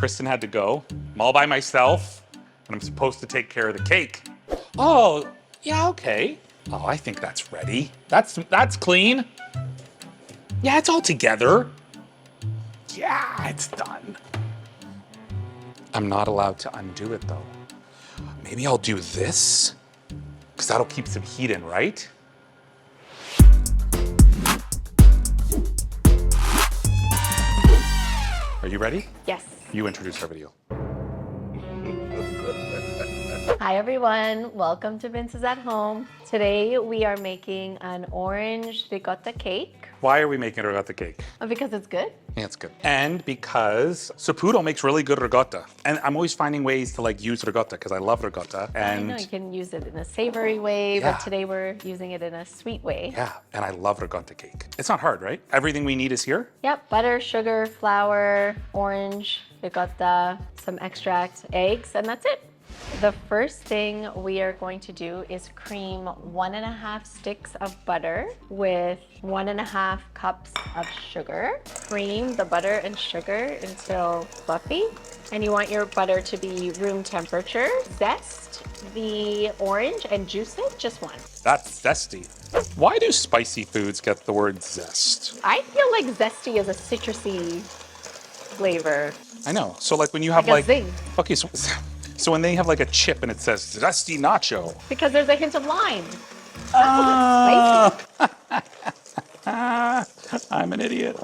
Kristen had to go. I'm all by myself, and I'm supposed to take care of the cake. Oh, yeah, okay. Oh, I think that's ready. That's clean. Yeah, it's all together. Yeah, it's done. I'm not allowed to undo it though. Maybe I'll do this, because that'll keep some heat in, right? Are you ready? Yes. You introduce our video. Hi everyone, welcome to Vince's at Home. Today we are making an orange ricotta cake. Why are we making ricotta cake? Because it's good. Yeah, it's good. And because Saputo makes really good ricotta. And I'm always finding ways to use ricotta because I love ricotta. And I know you can use it in a savory way, Yeah. but today we're using it in a sweet way. yeah, and I love ricotta cake. It's not hard, right? Everything we need is here. Yep, butter, sugar, flour, orange, ricotta, some extract, eggs, and that's it. The first thing we are going to do is cream 1.5 sticks of butter with 1.5 cups of sugar. Cream the butter and sugar until fluffy. And you want your butter to be room temperature. Zest the orange and juice it, just one. That's zesty. Why do spicy foods get the word zest? I feel like zesty is a citrusy flavor. I know. So when you have Like a zing. Okay, so when they have a chip and it says zesty nacho. Because there's a hint of lime. That's spicy. I'm an idiot.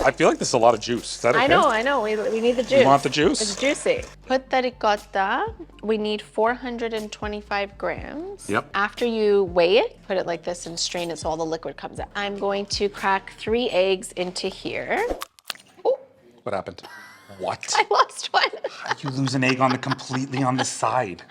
I feel like this is a lot of juice. Is that okay? I know. We need the juice. You want the juice? It's juicy. Put the ricotta. We need 425 grams. Yep. After you weigh it, put it like this and strain it so all the liquid comes out. I'm going to crack 3 eggs into here. Oh, What happened? What? I lost one. You lose an egg completely on the side.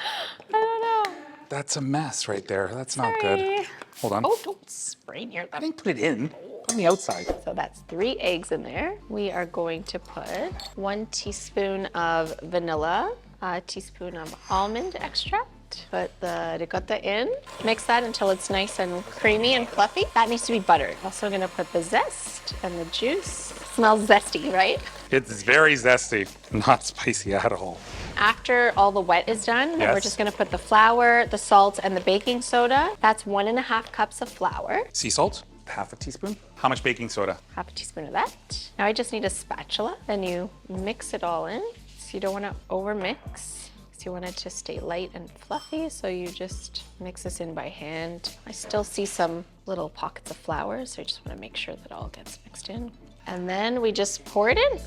I don't know. That's a mess right there. That's not Sorry. good. Hold on. Oh, don't spray near I them. didn't put it in. Put it on the outside. So that's 3 eggs in there. We are going to put 1 teaspoon of vanilla, a teaspoon of almond extract. Put the ricotta in. Mix that until it's nice and creamy and fluffy. That needs to be buttered. Also gonna put the zest and the juice. Smells zesty, right? It's very zesty, not spicy at all. After all the wet is done, Yes. we're just gonna put the flour, the salt, and the baking soda. That's 1.5 cups of flour. Sea salt, half a teaspoon. How much baking soda? Half a teaspoon of that. Now I just need a spatula. Then you mix it all in. So you don't wanna overmix. You want it to stay light and fluffy, so you just mix this in by hand. I still see some little pockets of flour, so I just want to make sure that all gets mixed in. And then we just pour it in.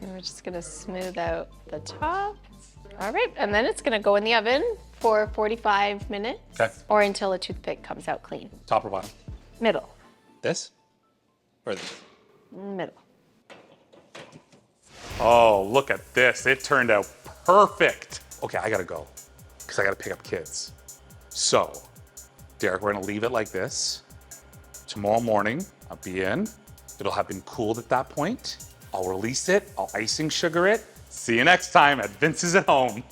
And we're just gonna smooth out the top. All right, and then it's gonna go in the oven for 45 minutes. Okay. Or until a toothpick comes out clean. Top or bottom? Middle, This? Or this? middle. Oh, look at this. It turned out perfect. Okay, I gotta go because I gotta pick up kids. So, Derek, we're gonna leave it like this. Tomorrow morning, I'll be in. It'll have been cooled at that point. I'll release it. I'll icing sugar it. See you next time at Vince's at Home.